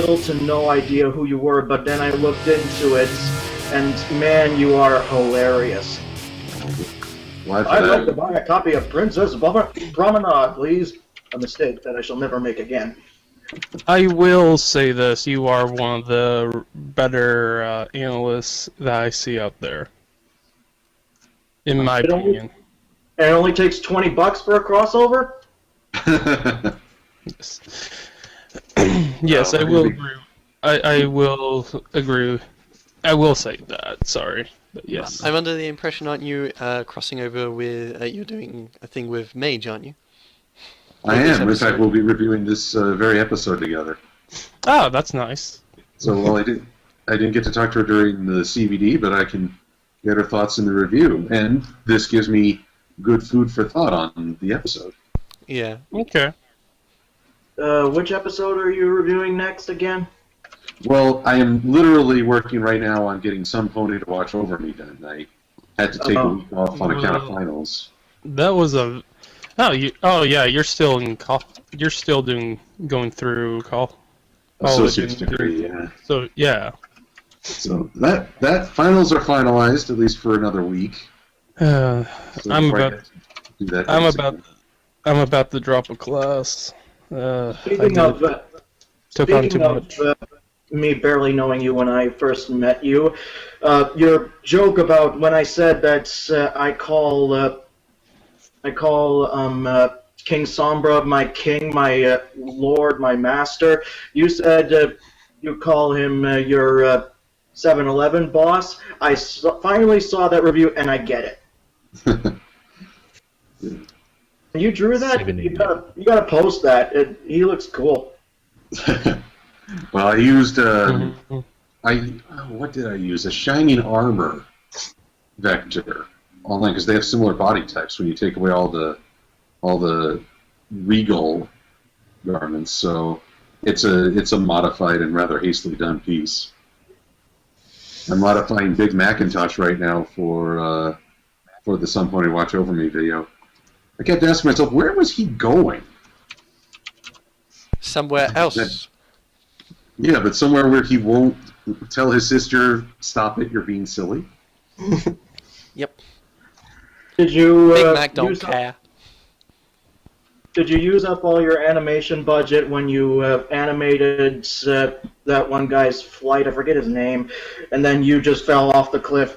little to no idea who you were, but then I looked into it, and man, you are hilarious. I'd like to buy a copy of Princess Promenade, please. A mistake that I shall never make again. I will say this, you are one of the better analysts that I see out there. In my opinion. It only takes $20 for a crossover? Yes, yes, I will agree. I will agree. I will say that, sorry. But yes. I'm under the impression, aren't you, crossing over with... you're doing a thing with Mage, aren't you? I am. In fact, we'll be reviewing this very episode together. Oh, that's nice. So, well, I didn't get to talk to her during the CBD, but I can get her thoughts in the review. And this gives me good food for thought on the episode. Yeah. Okay. Which episode are you reviewing next again? Well, I am literally working right now on getting Some Pony to watch over me done. I had to take a week off on account of finals. That was a... Oh yeah, you're still in you're still going through associate's degree, yeah. So yeah. So that finals are finalized at least for another week. I'm about to drop a class. Speaking of me barely knowing you when I first met you, your joke about when I said that I call King Sombra my king, my lord, my master. You said you call him your 7-Eleven boss. I finally saw that review, and I get it. You drew that? You gotta post that. He looks cool. Well, I used what did I use? A Shining Armor vector online because they have similar body types when you take away all the regal garments. So it's a modified and rather hastily done piece. I'm modifying Big Macintosh right now for the Some Pony Watch Over Me video. I kept asking myself, where was he going? Somewhere else. Yeah, but somewhere where he won't tell his sister, "Stop it, you're being silly." Yep. Did you Big Mac don't care. Did you use up all your animation budget when you animated that one guy's flight? I forget his name, and then you just fell off the cliff.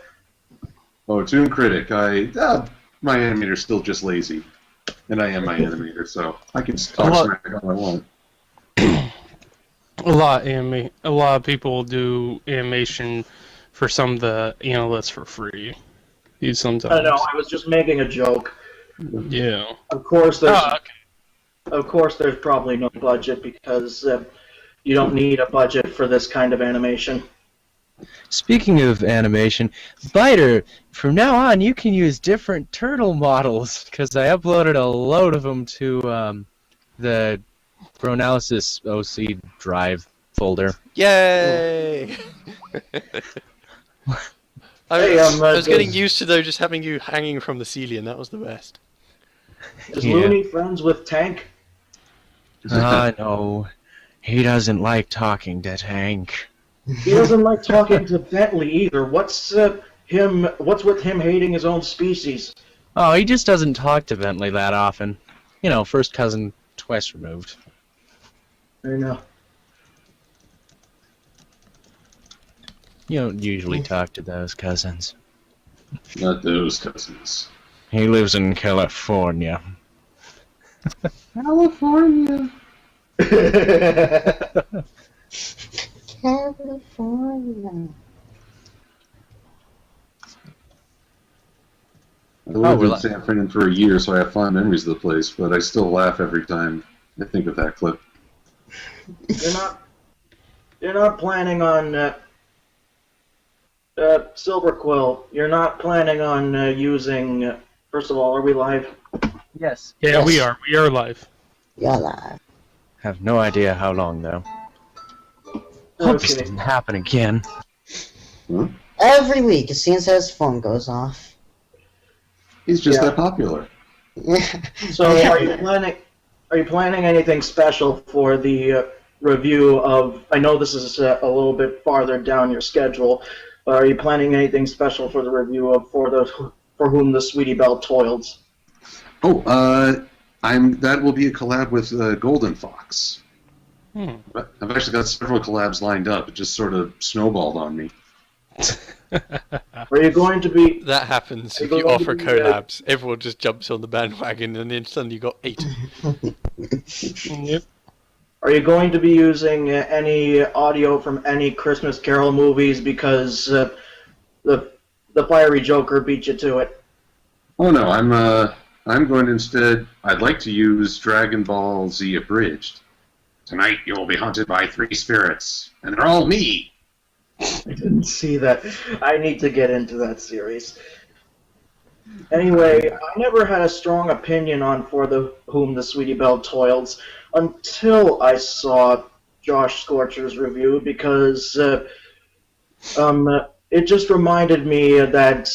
Oh, Toon Critic. My animator's still just lazy, and I am my animator, so I can talk smack all I want. A lot of people do animation for some of the analysts for free. Sometimes. I know. I was just making a joke. Yeah. Of course, there's probably no budget because you don't need a budget for this kind of animation. Speaking of animation, Biter, from now on you can use different turtle models because I uploaded a load of them to the Proanalysis OC drive folder. Yay! I was getting used to though just having you hanging from the ceiling. That was the best. Is Looney friends with Tank? No. He doesn't like talking to Tank. He doesn't like talking to Bentley either. What's with him hating his own species? Oh, he just doesn't talk to Bentley that often. You know, first cousin twice removed. I know. You don't usually talk to those cousins. Not those cousins. He lives in California. California. California. I lived in San Fran for a year, so I have fond memories of the place, but I still laugh every time I think of that clip. You're not planning on Silver Quill. You're not planning on using. First of all, are we live? Yes. Yeah, Yes. we are. We are live. You're live. Have no idea how long though. Hope this doesn't happen again. Huh? Every week, as soon as his phone goes off. He's just that popular. Yeah. So, are you planning anything special for the review of... I know this is a little bit farther down your schedule, but are you planning anything special for the review of For Whom the Sweetie Belle Toils? Oh, that will be a collab with Golden Fox. I've actually got several collabs lined up. It just sort of snowballed on me. Are you going to be... That happens if Are you going offer to be, collabs. Everyone just jumps on the bandwagon, and then suddenly you got 8. Yep. Are you going to be using any audio from any Christmas Carol movies because the Fiery Joker beat you to it? Oh no, I'm going to instead. I'd like to use Dragon Ball Z Abridged. Tonight you will be haunted by 3 spirits, and they're all me. I didn't see that. I need to get into that series. Anyway, I never had a strong opinion on For Whom the Sweetie Belle Toils until I saw Josh Scorcher's review, because it just reminded me that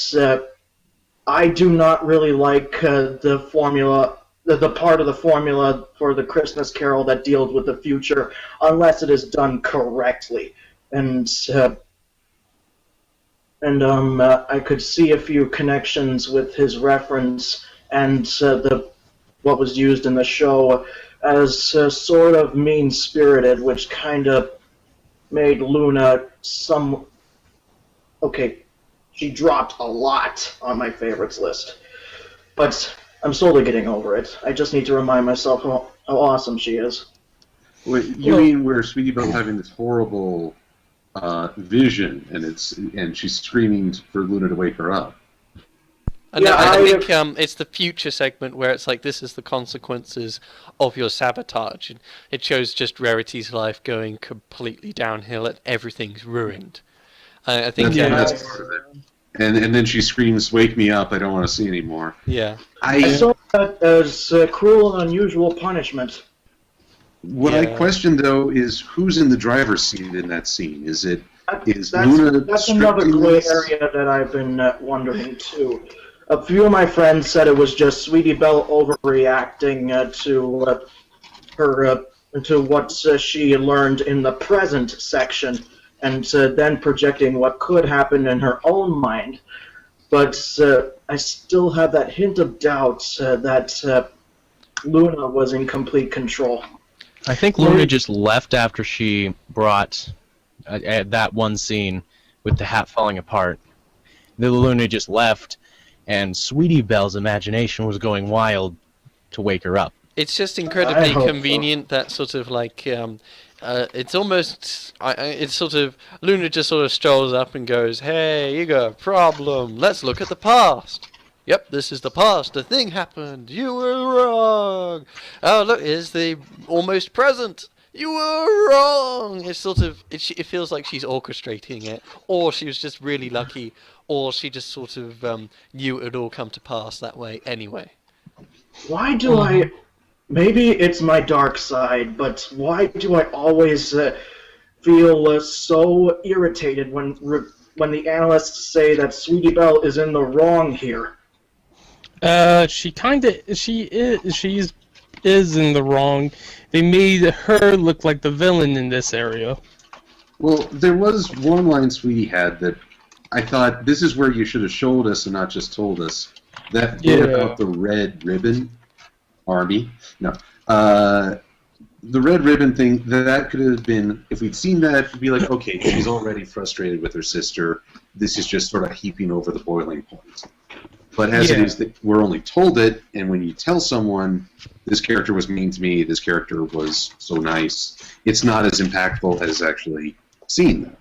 I do not really like the formula, the part of the formula for the Christmas Carol that deals with the future, unless it is done correctly. And I could see a few connections with his reference and what was used in the show as sort of mean-spirited, which kind of made Luna some... Okay, she dropped a lot on my favorites list. But I'm slowly getting over it. I just need to remind myself how awesome she is. Wait, you mean where Sweetie Belle's having this horrible vision, and she's screaming for Luna to wake her up? No, I think it's the future segment where it's like, this is the consequences of your sabotage. And it shows just Rarity's life going completely downhill and everything's ruined. I think that's part of it. And then she screams, "Wake me up! I don't want to see anymore." Yeah. I saw that as cruel and unusual punishment. What I question, though, is who's in the driver's seat in that scene? Is Luna? That's another gray area that I've been wondering too. A few of my friends said it was just Sweetie Belle overreacting to what she learned in the present section, and then projecting what could happen in her own mind. But I still have that hint of doubt that Luna was in complete control. I think Luna just left after she brought that one scene with the hat falling apart. The Luna just left, and Sweetie Belle's imagination was going wild to wake her up. It's just incredibly convenient that sort of like, it's almost, it's sort of, Luna just sort of strolls up and goes, "Hey, you got a problem, let's look at the past. Yep, this is the past, the thing happened, you were wrong. Oh, look, here's the almost present. You were wrong." It's sort of, it feels like she's orchestrating it, or she was just really lucky, or she just sort of knew it would all come to pass that way anyway. Why do I... Maybe it's my dark side, but why do I always feel so irritated when the analysts say that Sweetie Belle is in the wrong here? She is in the wrong. They made her look like the villain in this area. Well, there was one line Sweetie had that I thought, this is where you should have showed us and not just told us. That bit about the red ribbon army. No. The red ribbon thing, that could have been, if we'd seen that, it'd be like, okay, she's already frustrated with her sister. This is just sort of heaping over the boiling point. But as it is, that we're only told it, and when you tell someone, this character was mean to me, this character was so nice, it's not as impactful as actually seeing them.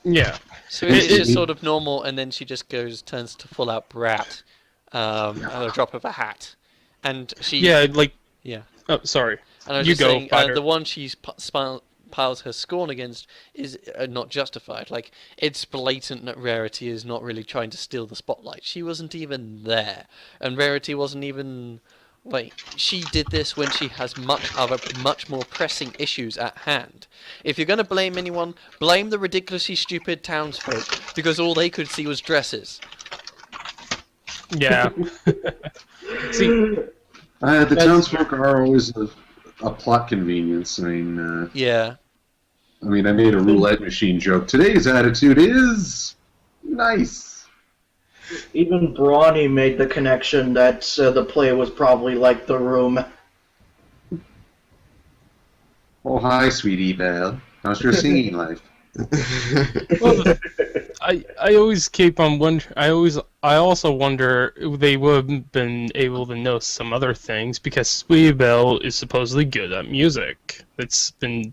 Yeah. So it's just sort of normal, and then she just turns to full-out brat at a drop of a hat. And she... Yeah, like... Yeah. Oh, sorry. And I was just saying, the one she's piles her scorn against is not justified. Like, it's blatant that Rarity is not really trying to steal the spotlight. She wasn't even there. And Rarity wasn't even... Like, she did this when she has much more pressing issues at hand. If you're going to blame anyone, blame the ridiculously stupid townsfolk, because all they could see was dresses. Yeah. See, the townsfolk are always a plot convenience. Yeah. I made a roulette machine joke. Today's attitude is nice. Even Brawny made the connection that the play was probably like The Room. Oh, hi, sweetie pal. How's your singing life? Well, I always keep on wondering. I also wonder if they would have been able to know some other things because Sweetie Belle is supposedly good at music. It's been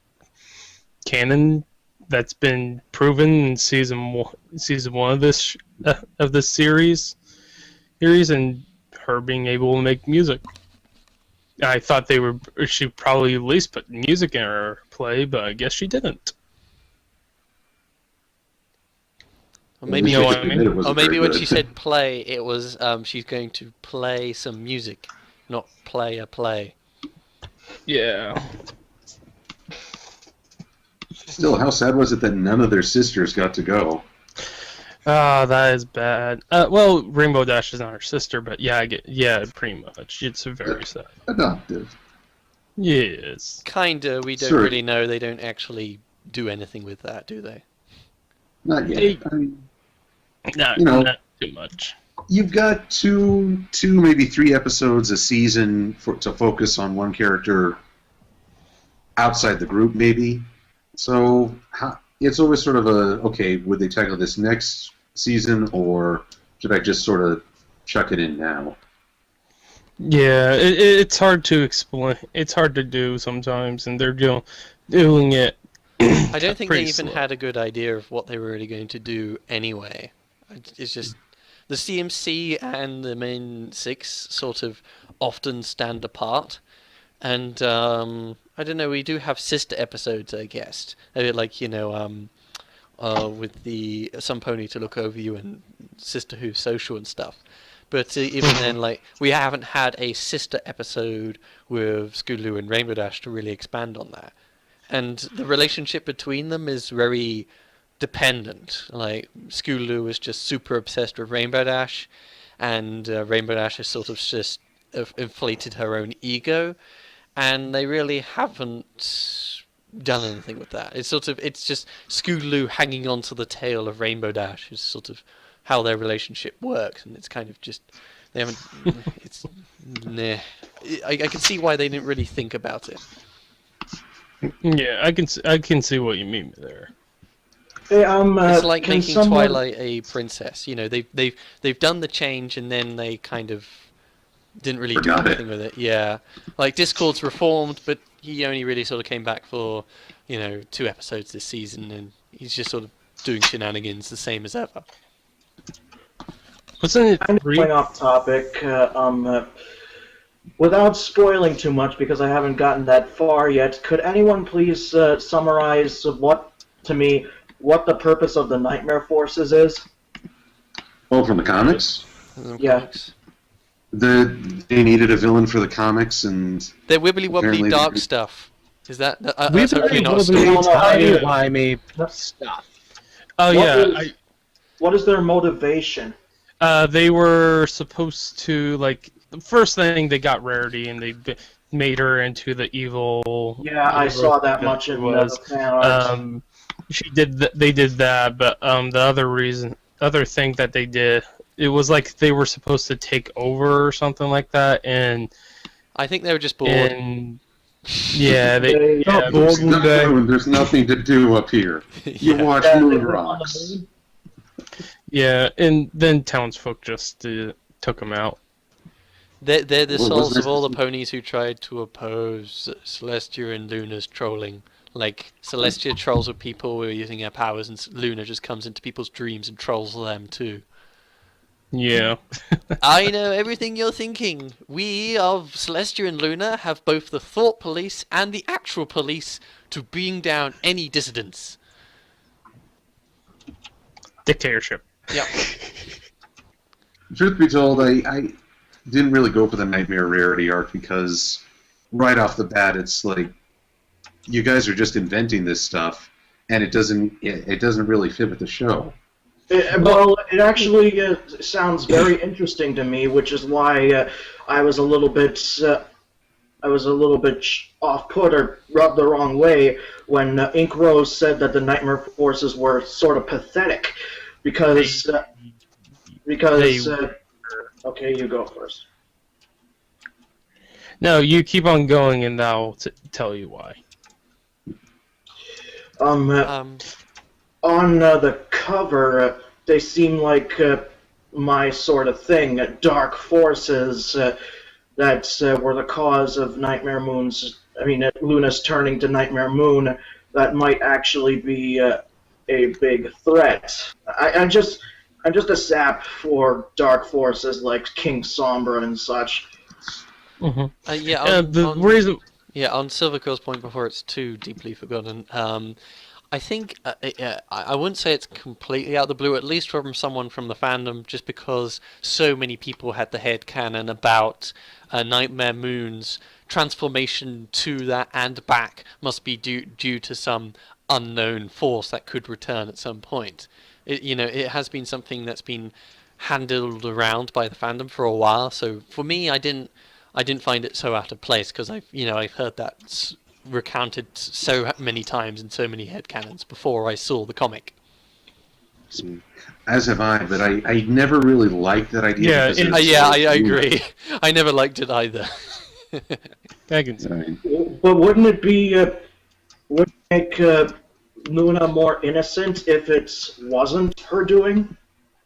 canon. That's been proven in season one of this series, and her being able to make music. I thought she probably at least put music in her play, but I guess she didn't. Or maybe, You know what I mean? or maybe when she said play, it was she's going to play some music, not play a play. Yeah. Still, how sad was it that none of their sisters got to go? Ah, that is bad. Well, Rainbow Dash is not her sister, but yeah, pretty much. It's very sad. Adopted. Yes. Kinda. We don't Sure. really know. They don't actually do anything with that, do they? Not yet. Hey. I mean, Not, You know. not too much. you've got two, maybe 3 episodes a season to focus on one character outside the group, maybe. So it's always sort of okay, would they tackle this next season, or should I just sort of chuck it in now? Yeah, it's hard to explain. It's hard to do sometimes, and they're doing it. I don't think they Pretty even slow. had a good idea of what they were really going to do anyway. It's just the CMC and the main 6 sort of often stand apart, and I don't know. We do have sister episodes, I guess. Like with the Some Pony to Look Over You and Sister Who's Social and stuff. But even then, like, we haven't had a sister episode with Scootaloo and Rainbow Dash to really expand on that. And the relationship between them is very dependent. Like, Scootaloo is just super obsessed with Rainbow Dash, and Rainbow Dash has sort of just inflated her own ego, and they really haven't done anything with that. It's just Scootaloo hanging on to the tail of Rainbow Dash is sort of how their relationship works, and it's kind of just they haven't. It's nah. I can see why they didn't really think about it. Yeah, I can see what you mean there. Hey, It's like can making someone- Twilight a princess. You know, they've done the change, and then they kind of didn't really do Forgot it. anything with it. Yeah, like Discord's reformed, but he only really sort of came back for 2 episodes this season, and he's just sort of doing shenanigans the same as ever. Wasn't it Kind of going off topic, without spoiling too much because I haven't gotten that far yet, could anyone please summarize what the purpose of the Nightmare Forces is? Oh, from the comics? Yeah. Comics. They needed a villain for the comics, and They're wibbly wobbly Apparently dark they- stuff. Is that? That's Wibbly hopefully not a wobbly, spoiler. No, no, I mean- timey-wimey stuff. Oh What yeah, is- What is their motivation? they were supposed to the first thing they got Rarity, and made her into the evil. Yeah, I saw that much in the fan art. They did that, but the other thing that they did, it was like they were supposed to take over or something like that, and I think they were just bored. yeah, They- yeah, there's nothing to do up here. You Yeah. watch Yeah, they Moon were on the Rocks. moon. yeah, and then townsfolk just took them out. They're the Well, souls wasn't of all the it- ponies who tried to oppose Celestia and Luna's trolling. Like, Celestia trolls with people who are using her powers, and Luna just comes into people's dreams and trolls them too. Yeah. I know everything you're thinking. We of Celestia and Luna have both the thought police and the actual police to bring down any dissidents. Dictatorship. Yep. Truth be told, I didn't really go for the Nightmare Rarity arc because right off the bat, it's like you guys are just inventing this stuff, and it doesn't really fit with the show. It actually sounds very interesting to me, which is why I was a little bit I was a little bit off-put or rubbed the wrong way when Ink Rose said that the Nightmare forces were sort of pathetic, because okay, you go first. No, you keep on going, and I'll tell you why. On the cover, they seem like my sort of thing, dark forces that were the cause of Luna's turning to Nightmare Moon, that might actually be a big threat. I'm just a sap for dark forces like King Sombra and such. Mm-hmm. Reason. Yeah, on Silvercore's point before it's too deeply forgotten, I think I wouldn't say it's completely out of the blue, at least from someone from the fandom, just because so many people had the headcanon about Nightmare Moon's transformation to that and back must be due to some unknown force that could return at some point. It has been something that's been handled around by the fandom for a while, so for me, I didn't find it so out of place, because I've heard that recounted so many times in so many headcanons before I saw the comic. As have I, but I never really liked that idea. I agree. I never liked it either. But wouldn't it be would it make Luna more innocent if it wasn't her doing?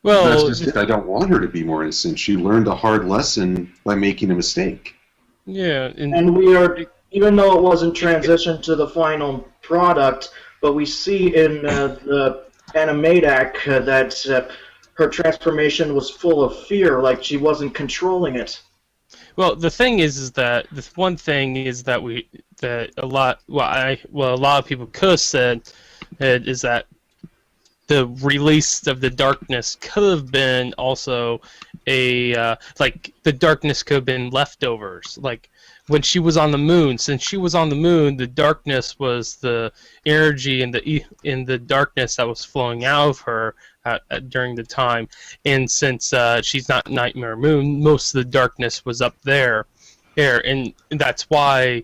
Well, that's just it. I don't want her to be more innocent. She learned a hard lesson by making a mistake. Yeah, and we are, even though it wasn't transitioned to the final product, but we see in the animatic that her transformation was full of fear, like she wasn't controlling it. Well, the thing is that this one thing is that a lot of people could have said is that the release of the darkness could have been also like the darkness could have been leftovers, like when she was on the moon. Since she was on the moon, the darkness was the energy and the darkness that was flowing out of her during the time. And since she's not Nightmare Moon, most of the darkness was up there, and that's why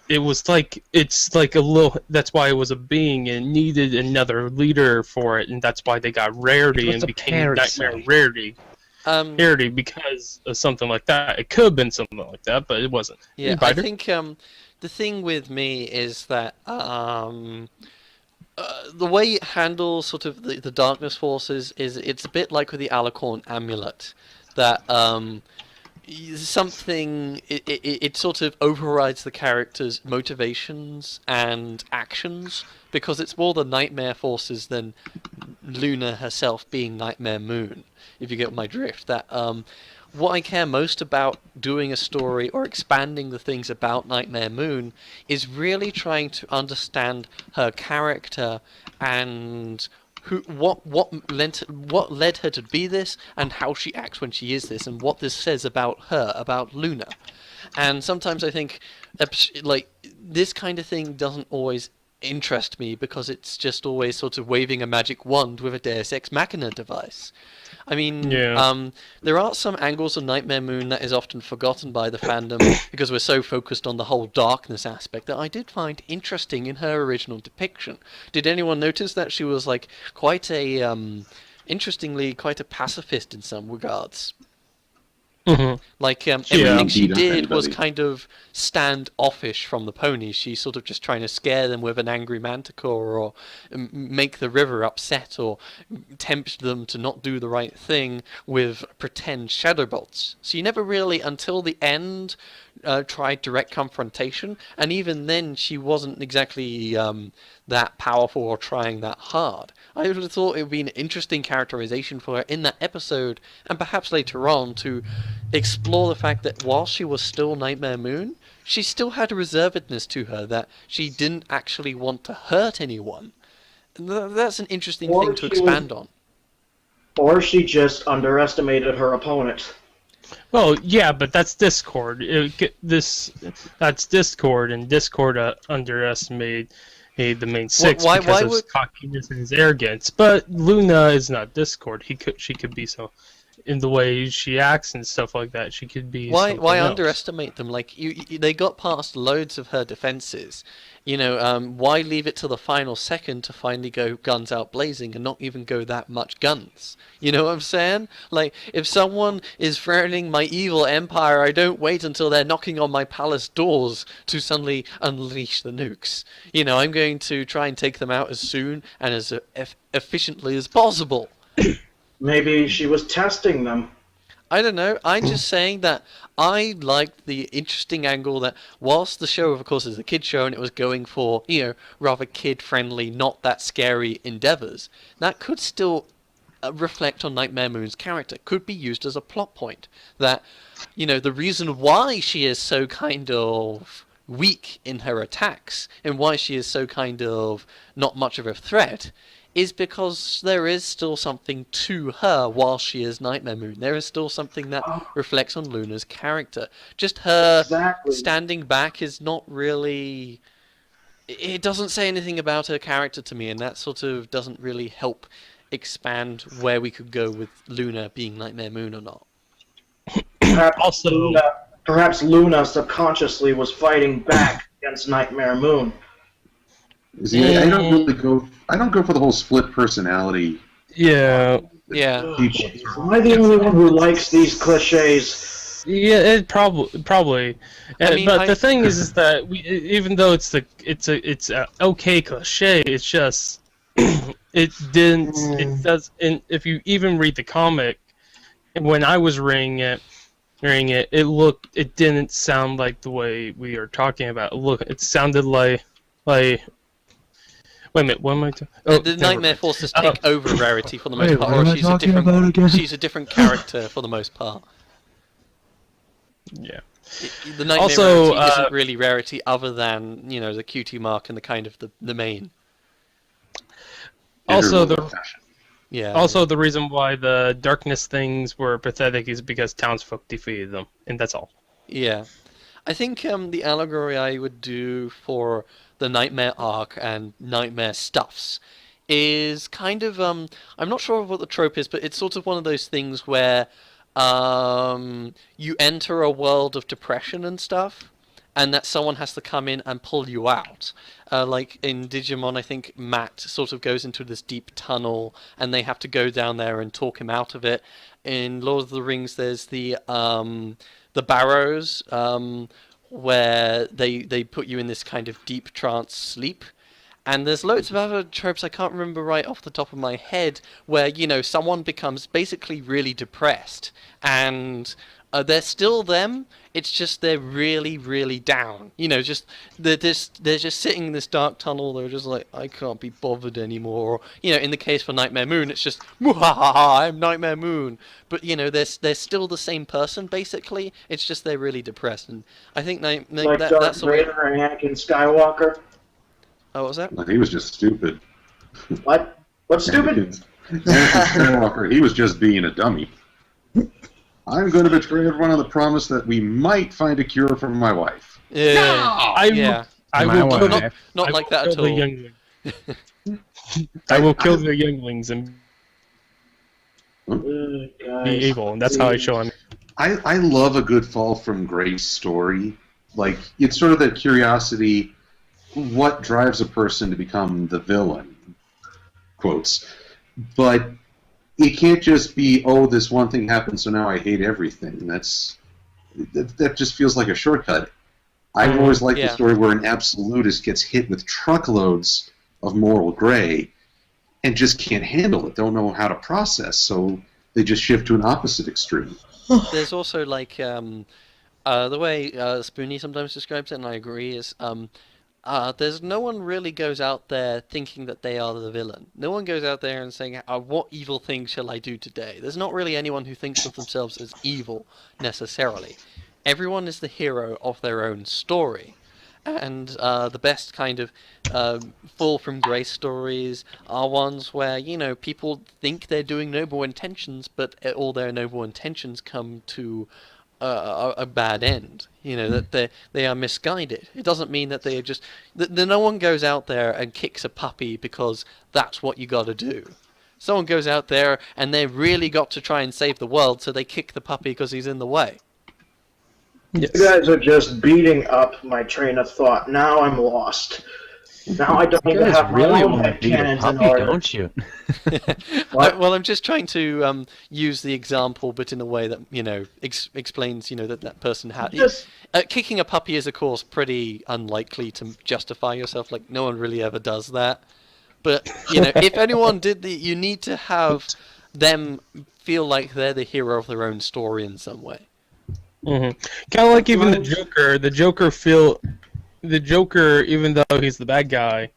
it was like that's why it was a being and needed another leader for it, and that's why they got Rarity and became Nightmare Rarity. Rarity because of something like that. It could have been something like that, but it wasn't. Yeah, I think the thing with me is that the way it handles sort of the darkness forces is it's a bit like with the Alicorn amulet, that it sort of overrides the character's motivations and actions, because it's more the nightmare forces than Luna herself being Nightmare Moon, if you get my drift. That what I care most about doing a story or expanding the things about Nightmare Moon is really trying to understand her character and what led her to be this, and how she acts when she is this, and what this says about her, about Luna. And sometimes I think like this kind of thing doesn't always interest me, because it's just always sort of waving a magic wand with a Deus Ex Machina device. I mean, there are some angles of Nightmare Moon that is often forgotten by the fandom because we're so focused on the whole darkness aspect, that I did find interesting in her original depiction. Did anyone notice that she was like quite a, interestingly, quite a pacifist in some regards? Mm-hmm. Like everything she did was kind of standoffish from the ponies. She's sort of just trying to scare them with an angry manticore, or make the river upset, or tempt them to not do the right thing with pretend shadow bolts. So you never really, until the end, tried direct confrontation, and even then she wasn't exactly that powerful or trying that hard. I would have thought it would be an interesting characterization for her in that episode, and perhaps later on, to explore the fact that while she was still Nightmare Moon, she still had a reservedness to her, that she didn't actually want to hurt anyone. That's an interesting thing to expand on. Or she just underestimated her opponent. Well, yeah, but that's Discord. That's Discord, and Discord underestimated the main six because of his cockiness and his arrogance. But Luna is not Discord. She could be so. in the way she acts and stuff like that. She could be Why something else. underestimate them? Like they got past loads of her defenses. Why leave it to the final second to finally go guns out blazing and not even go that much guns? You know what I'm saying? Like, if someone is threatening my evil empire, I don't wait until they're knocking on my palace doors to suddenly unleash the nukes. I'm going to try and take them out as soon and as efficiently as possible. Maybe she was testing them. I don't know. I'm just saying that I liked the interesting angle that whilst the show, of course, is a kid show and it was going for, rather kid-friendly, not that scary endeavors, that could still reflect on Nightmare Moon's character, could be used as a plot point. That, the reason why she is so kind of weak in her attacks and why she is so kind of not much of a threat is because there is still something to her while she is Nightmare Moon. There is still something that reflects on Luna's character. Just her standing back is not really... It doesn't say anything about her character to me, and that sort of doesn't really help expand where we could go with Luna being Nightmare Moon or not. Perhaps Luna subconsciously was fighting back against Nightmare Moon. See, I don't go for the whole split personality. Yeah. Yeah. Am I the only one who likes these cliches? Yeah, it probably. But the thing is that even though it's a okay cliche, it's just it does. And if you even read the comic, when I was reading it, it didn't sound like the way we are talking about. It sounded like. Wait a minute, what am I doing? The Nightmare Forces take over Rarity for the most part, or she's a different character for the most part. Yeah. The Nightmare Rarity isn't really Rarity other than, the QT mark and the kind of the main. Also, the reason why the darkness things were pathetic is because townsfolk defeated them, and that's all. Yeah. I think the allegory I would do for the Nightmare arc and Nightmare stuffs is kind of I'm not sure what the trope is, but it's sort of one of those things where you enter a world of depression and stuff, and that someone has to come in and pull you out. Like in Digimon, I think Matt sort of goes into this deep tunnel, and they have to go down there and talk him out of it. In Lord of the Rings, there's the Barrows, where they put you in this kind of deep trance sleep. And there's loads of other tropes I can't remember right off the top of my head where, someone becomes basically really depressed and they're still them, it's just they're really, really down. They're just sitting in this dark tunnel, they're just like, I can't be bothered anymore. In the case for Nightmare Moon, it's just, I'm Nightmare Moon. But, they're still the same person, basically. It's just they're really depressed. And I think Darth Vader and Anakin Skywalker. Oh, what was that? He was just stupid. What? What's stupid? Anakin Skywalker, he was just being a dummy. I'm going to betray everyone on the promise that we might find a cure for my wife. Yeah. No! I will kill not like that at all. I will kill the younglings and be evil, and that's how I show him. I love a good fall from grace story. Like, it's sort of that curiosity, what drives a person to become the villain, quotes. But it can't just be, this one thing happened, so now I hate everything. That just feels like a shortcut. I've always liked the story where an absolutist gets hit with truckloads of moral gray and just can't handle it, don't know how to process, so they just shift to an opposite extreme. There's also, like, the way Spoonie sometimes describes it, and I agree, is there's no one really goes out there thinking that they are the villain. No one goes out there and saying, what evil thing shall I do today? There's not really anyone who thinks of themselves as evil, necessarily. Everyone is the hero of their own story. And the best kind of fall from grace stories are ones where, people think they're doing noble intentions, but all their noble intentions come to a bad end. That they are misguided. It doesn't mean that they are just... no one goes out there and kicks a puppy because that's what you got to do. Someone goes out there and they really got to try and save the world, so they kick the puppy because he's in the way. Yes. You guys are just beting up my train of thought. Now I'm lost. Now I don't You even guys have my really own want to head beat a cannons in puppy, order. don't you? Well, I'm just trying to use the example, but in a way that explains that person had. Just Kicking a puppy is, of course, pretty unlikely to justify yourself. Like, no one really ever does that. But if anyone did you need to have them feel like they're the hero of their own story in some way. Kind of like even the Joker. The Joker, even though he's the bad guy,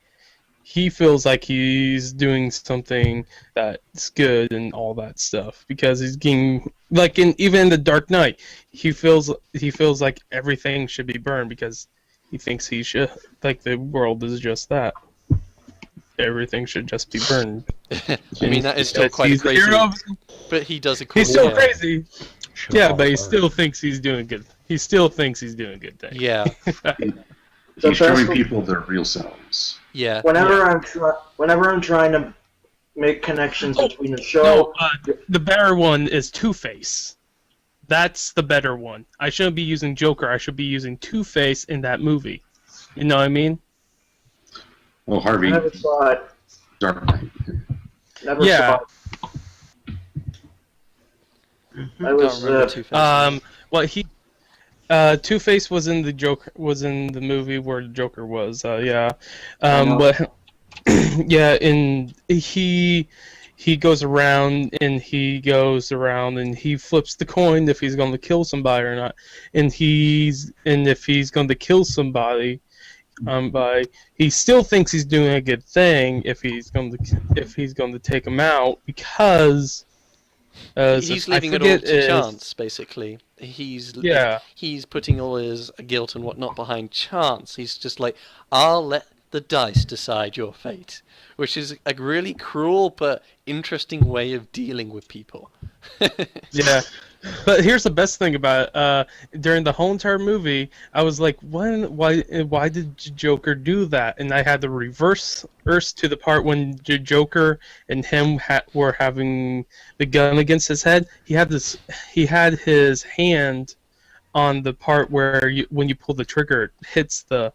he feels like he's doing something that's good and all that stuff because he's getting even in the Dark Knight, he feels like everything should be burned because he thinks he should, like, the world is just that. Everything should just be burned. I mean, that is still quite crazy. But he does a cool. He's still crazy. Yeah, but he still thinks he's doing good. He still thinks he's doing good things. Yeah. He's showing people their real selves. Yeah. Whenever I'm trying to make connections between the show, the better one is Two-Face. That's the better one. I shouldn't be using Joker. I should be using Two-Face in that movie. You know what I mean? Oh, Harvey. I never saw it. Dark Knight. Never Yeah. saw it. I was Two-Face was in the Joker, was in the movie where the Joker was. Yeah. But yeah, he goes around and he flips the coin if he's going to kill somebody or not, and if he's going to kill somebody, he still thinks he's doing a good thing if he's going to take him out because he's leaving it all to chance, basically. He's putting all his guilt and whatnot behind chance. He's just like, I'll let the dice decide your fate, which is a really cruel but interesting way of dealing with people. Yeah. But here's the best thing about it. During the whole entire movie, I was like, why did Joker do that? And I had to reverse to the part when Joker and him were having the gun against his head. He had his hand on the part where when you pull the trigger, it hits the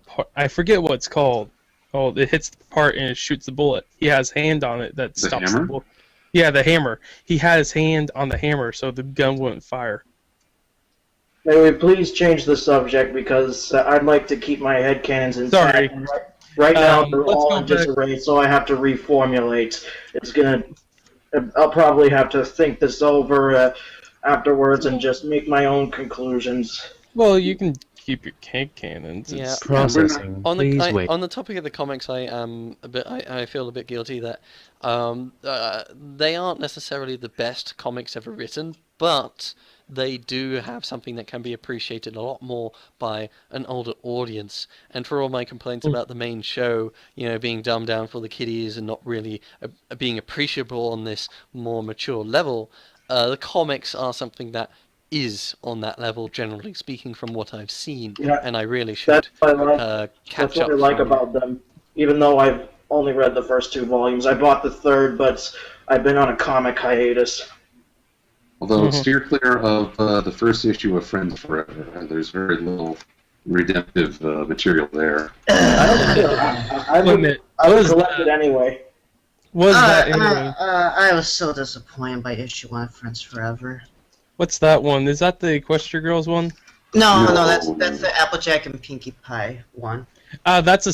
part, I forget what it's called. Oh, it hits the part and it shoots the bullet. He has hand on it that stops the bullet. Yeah, the hammer. He had his hand on the hammer so the gun wouldn't fire. May we please change the subject because I'd like to keep my headcanons intact. Sorry. Right now they're let's all go in disarray, so I have to reformulate. I'll probably have to think this over afterwards and just make my own conclusions. Well, you can keep your cake cannons. Yeah. Processing. Please wait. On the topic of the comics, I feel a bit guilty that they aren't necessarily the best comics ever written, but they do have something that can be appreciated a lot more by an older audience. And for all my complaints about the main show, being dumbed down for the kiddies and not really being appreciable on this more mature level, the comics are something that is on that level, generally speaking, from what I've seen, and I really should catch up. That's what I like about them. Even though I've only read the first 2 volumes, I bought the third, but I've been on a comic hiatus. Although steer clear of the first issue of Friends Forever, there's very little redemptive material there. I would collect it anyway. I was so disappointed by issue 1 of Friends Forever. What's that one? Is that the Equestria Girls one? No, that's the Applejack and Pinkie Pie one. That's the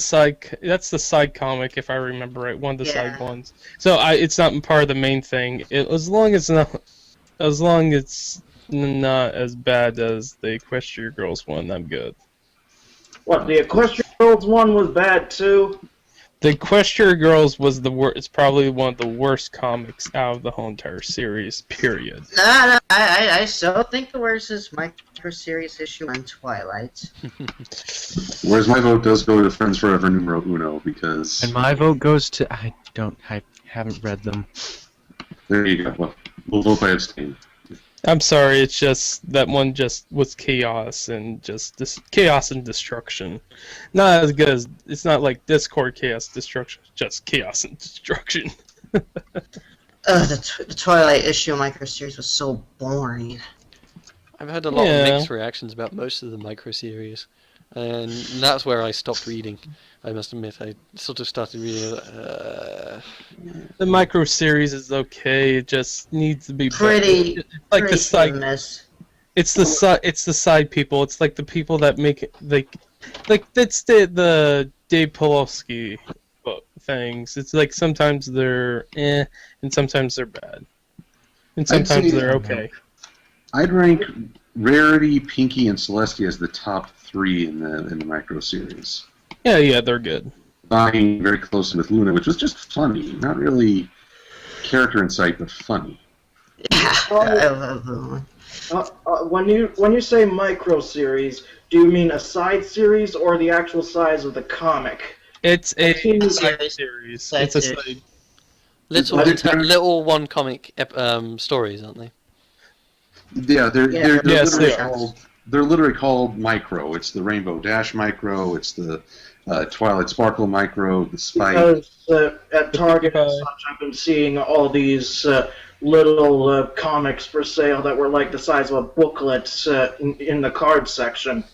side comic, if I remember right. One of the side ones. So it's not part of the main thing. As long as it's not as bad as the Equestria Girls one, I'm good. What, the Equestria Girls one was bad too? The Equestria Girls was the worst. It's probably one of the worst comics out of the whole entire series. Period. No, I still think the worst is my first series issue on Twilight. Whereas my vote does go to Friends Forever numero uno because. And my vote goes to I haven't read them. There you go. Well, we'll vote by abstain. I'm sorry, it's just that one just was chaos and just this chaos and destruction. Not as good as it's not like Discord chaos destruction, just chaos and destruction. The Twilight issue micro series was so boring. I've had a lot Yeah. of mixed reactions about most of the micro series, and that's where I stopped reading. I must admit, I sort of started reading. The micro series is okay. It just needs to be Pretty, better. It's like pretty the side. hit and miss. It's the side. It's the side people. It's like the people that make it like that's the Dave Pawlowski things. It's like sometimes they're and sometimes they're bad, and sometimes they're okay. I'd rank Rarity, Pinky, and Celestia as the top 3 in the micro series. Yeah, they're good. Vying very closely with Luna, which was just funny, not really character insight, but funny. Yeah, I love the one. When you say micro series, do you mean a side series or the actual size of the comic? It's a Side side series. series. Side It's a series. side. Little one comic stories, aren't they? Yeah, they're Yes, literally they are. called. They're literally called micro. It's the Rainbow Dash micro. It's the Twilight Sparkle micro. The Spike. Because at Target and such, I've been seeing all these little comics for sale that were like the size of a booklet in the card section. I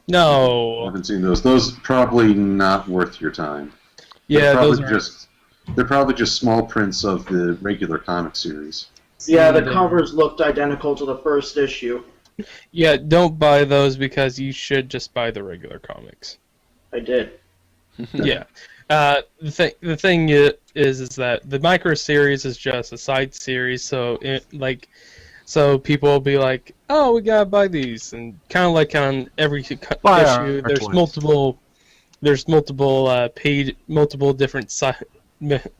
No. haven't seen those. Those probably not worth your time. Yeah, those probably are. they're probably just small prints of the regular comic series. Yeah, the covers looked identical to the first issue. Yeah, don't buy those because you should just buy the regular comics. I did. Yeah. The thing is that the micro series is just a side series, so so people will be like, "Oh, we gotta buy these," and kind of like on every issue, there's multiple multiple different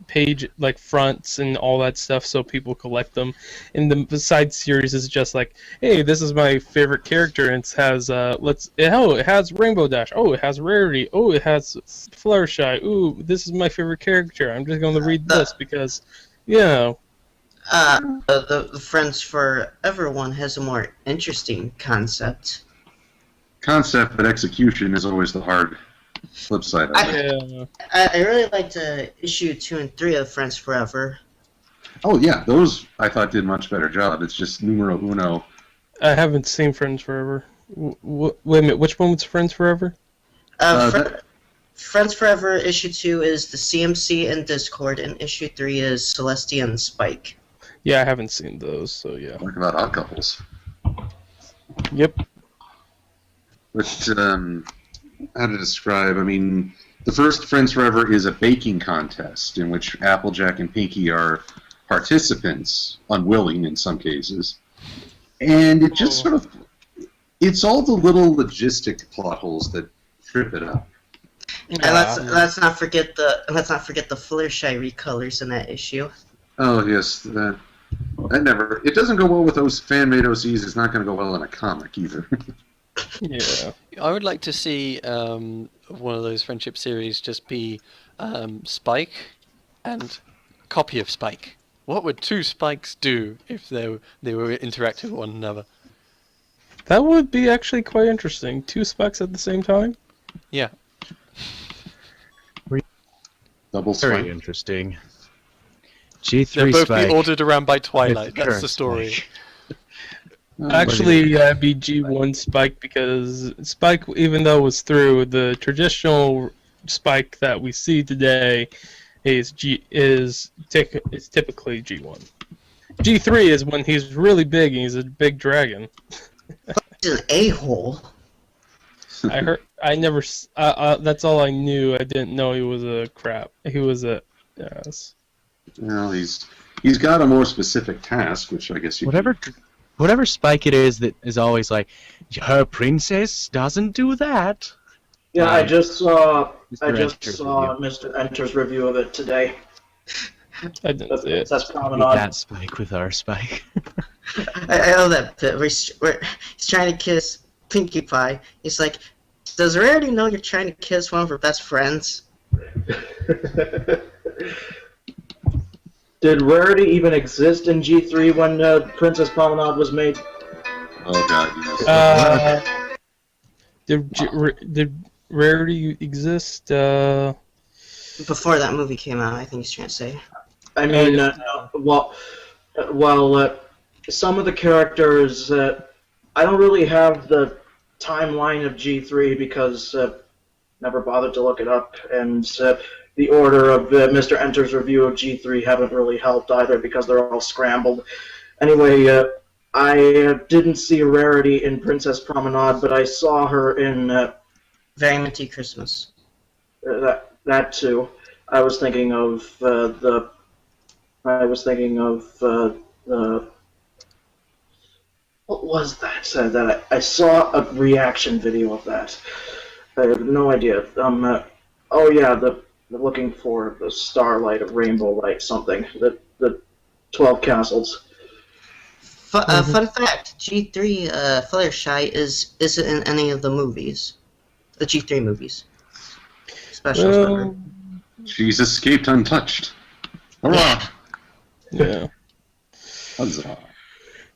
page like fronts and all that stuff, so people collect them. And the side series is just like, hey, this is my favorite character, and it has it has Rainbow Dash, oh, it has Rarity, oh, it has Fluttershy, ooh, this is my favorite character. I'm just going to read this because, you know. The Friends Forever one has a more interesting concept. Concept, but execution is always the hard flip side of it. Yeah. I really liked issue 2 and 3 of Friends Forever. Oh yeah, those I thought did a much better job. It's just numero uno. I haven't seen Friends Forever. Wait a minute, which one was Friends Forever? Friends Forever issue 2 is the CMC and Discord, and issue 3 is Celestia and Spike. Yeah, I haven't seen those, so yeah. Talk about odd couples. Yep. But how to describe? I mean, the first Friends Forever is a baking contest in which Applejack and Pinky are participants, unwilling in some cases, and it just sort of, it's all the little logistic plot holes that trip it up. And let's not forget the Fluttershy recolors in that issue. Oh yes, that never. It doesn't go well with those fan-made OCs. It's not going to go well in a comic either. Yeah. I would like to see one of those friendship series just be Spike and a copy of Spike. What would two Spikes do if they were interacting with one another? That would be actually quite interesting. Two Spikes at the same time? Yeah. Double Very Spike. interesting. They'll G3 both Spike. be ordered around by Twilight. With That's the current story. Spike. Actually, be G1 Spike because Spike, even though it was through the traditional Spike that we see today, is typically G1. G3 is when he's really big and he's a big dragon. He's an a-hole. I heard. I never. That's all I knew. I didn't know he was a crap. He was a. Yes. Well, he's got a more specific task, which I guess you. Whatever Spike it is that is always like, her princess doesn't do that. Yeah, I just saw Mr. Mr. Enter's review of it today. I didn't see it. That's With promenade. that Spike with our Spike. I love that bit where he's trying to kiss Pinkie Pie. He's like, does Rarity know you're trying to kiss one of her best friends? Did Rarity even exist in G3 when Princess Promenade was made? Oh god, yes. Did Rarity exist? Before that movie came out, I think he's trying to say. I mean, some of the characters, I don't really have the timeline of G3 because never bothered to look it up, and the order of Mr. Enter's review of G3 haven't really helped either because they're all scrambled. Anyway, I didn't see Rarity in Princess Promenade, but I saw her in Very Minty Christmas. that too. I was thinking of the. What was that? That I saw a reaction video of that. I have no idea. Oh yeah, the looking for the starlight of rainbow light something. The 12 castles. Fun fact: G3 Fluttershy isn't in any of the movies, the G3 movies. Special number. She's escaped untouched. Hurrah! Yeah. Huzzah.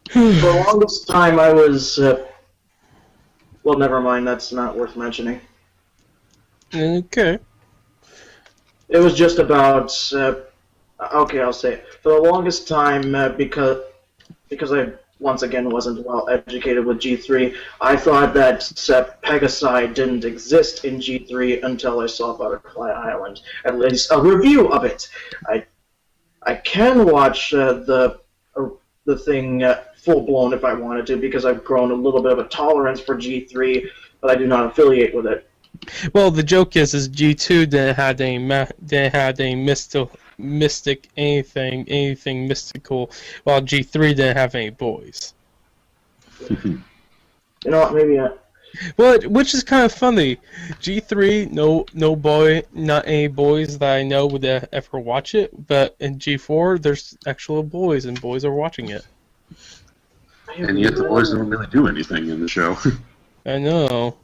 For the longest time, I was. Well, never mind. That's not worth mentioning. Okay. It was just about. Okay, I'll say it. For the longest time, because I once again wasn't well educated with G3, I thought that Pegasi didn't exist in G3 until I saw Butterfly Island. At least a review of it. I can watch the thing full blown if I wanted to because I've grown a little bit of a tolerance for G3, but I do not affiliate with it. Well, the joke is G2 didn't have any mystic anything mystical, while G3 didn't have any boys. You know what? Maybe. Well, which is kind of funny. G3, not any boys that I know would ever watch it, but in G4, there's actual boys, and boys are watching it. And yet the boys don't really do anything in the show. I know.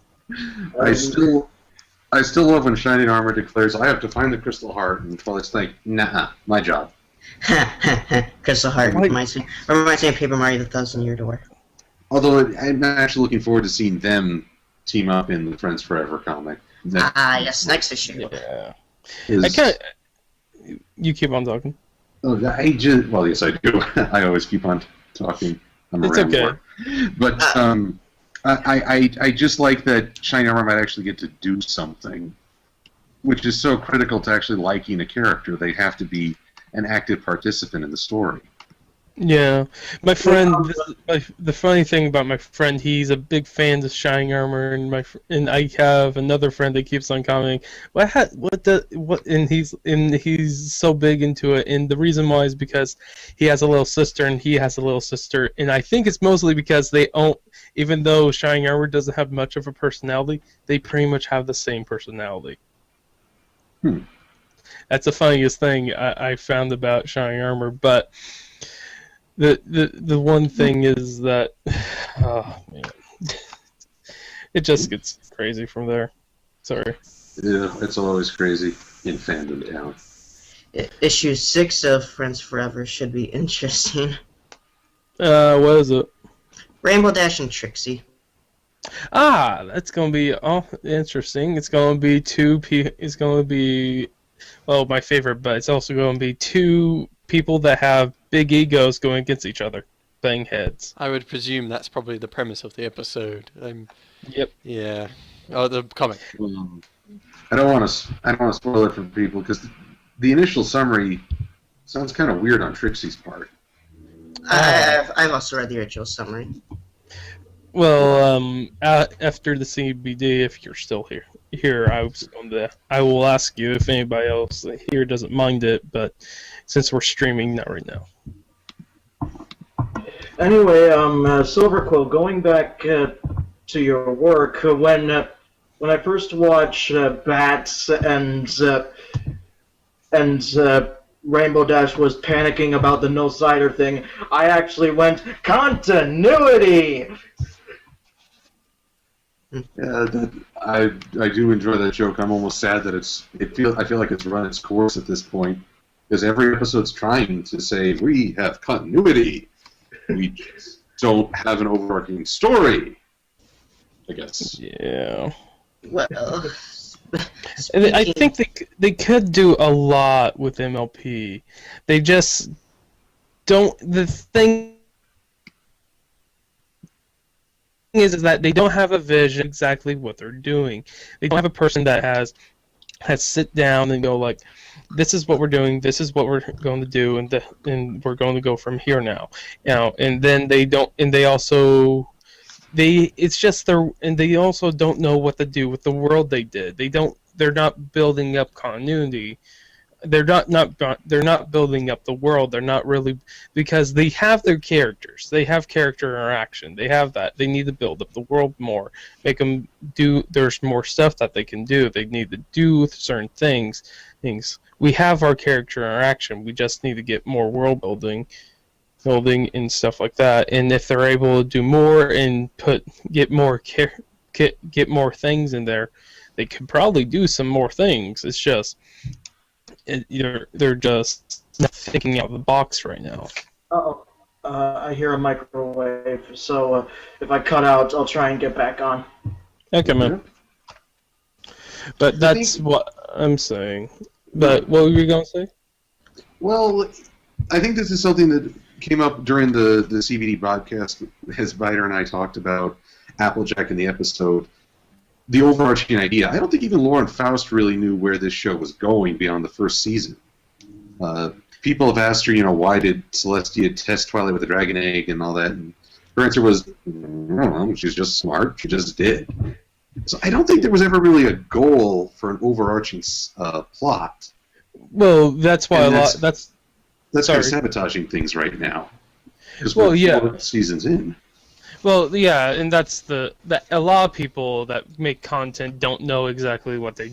I still love when Shining Armor declares, I have to find the Crystal Heart, and Twilight's like, nah, my job. Crystal Heart reminds me of Paper Mario: The Thousand-Year Door. Although I'm actually looking forward to seeing them team up in the Friends Forever comic. Yes, next issue. Yeah. Is, I can't. You keep on talking. well, yes, I do. I always keep on talking. I'm a It's rambler. okay. But I just like that Shining Armor might actually get to do something, which is so critical to actually liking a character. They have to be an active participant in the story. Yeah, my friend. The funny thing about my friend, he's a big fan of Shining Armor, and I have another friend that keeps on commenting, and he's so big into it, and the reason why is because he has a little sister, and he has a little sister, and I think it's mostly because even though Shining Armor doesn't have much of a personality, they pretty much have the same personality. That's the funniest thing I found about Shining Armor, but. The one thing is that, oh man, it just gets crazy from there. Sorry. Yeah, it's always crazy in fandom town. Issue 6 of Friends Forever should be interesting. What is it? Rainbow Dash and Trixie. That's gonna be interesting. It's gonna be It's gonna be, well, my favorite, but it's also gonna be two people that have big egos going against each other, bang heads. I would presume that's probably the premise of the episode. Yep. Yeah. Oh, the comic. I don't want to spoil it for people because the initial summary sounds kind of weird on Trixie's part. I've also read the original summary. Well, after the CBD, if you're still here, I will ask you if anybody else here doesn't mind it, but since we're streaming, not right now. Anyway, Silverquill, going back to your work, when I first watched Bats and Rainbow Dash was panicking about the no cider thing, I actually went continuity. Yeah, I do enjoy that joke. I'm almost sad that I feel like it's run its course at this point. Because every episode's trying to say, we have continuity. We just don't have an overarching story, I guess. Yeah. Well, And I speaking, think they could do a lot with MLP. They just don't. The thing is that they don't have a vision exactly what they're doing. They don't have a person that has sit down and go like, this is what we're doing, this is what we're going to do, and we're going to go from here now. And then they don't, and they also it's just and they also don't know what to do with the world they did. They're not building up continuity. They're not building up the world. They're not really, because they have their characters. They have character interaction. They have that. They need to build up the world more. Make them do. There's more stuff that they can do. They need to do certain things. We have our character interaction. We just need to get more world building and stuff like that. And if they're able to do more and get more things in there, they could probably do some more things. It's just they're just not thinking out of the box right now. Uh-oh. I hear a microwave, so if I cut out, I'll try and get back on. Okay, man. But that's what I'm saying. But what were you going to say? Well, I think this is something that came up during the CBD broadcast as Biter and I talked about Applejack in the episode. The overarching idea. I don't think even Lauren Faust really knew where this show was going beyond the first season. People have asked her, why did Celestia test Twilight with a dragon egg and all that? And her answer was, I don't know, she's just smart. She just did. So I don't think there was ever really a goal for an overarching plot. Well, that's why that's kind of sabotaging things right now. Because we're 4 seasons in. Well, yeah, and that's that a lot of people that make content don't know exactly what they're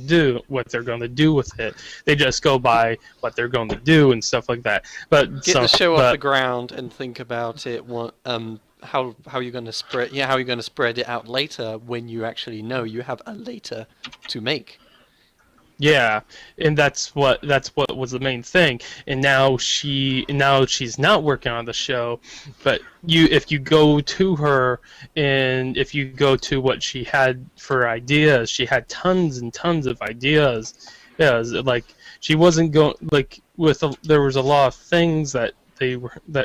going to do with it. They just go by what they're going to do and stuff like that. But get the show off the ground and think about it. How you're going to spread it out later when you actually know you have a later to make. Yeah, and that's what was the main thing. And now she's not working on the show, but if you go to her and if you go to what she had for ideas, she had tons and tons of ideas. Yeah, like she wasn't going there was a lot of things that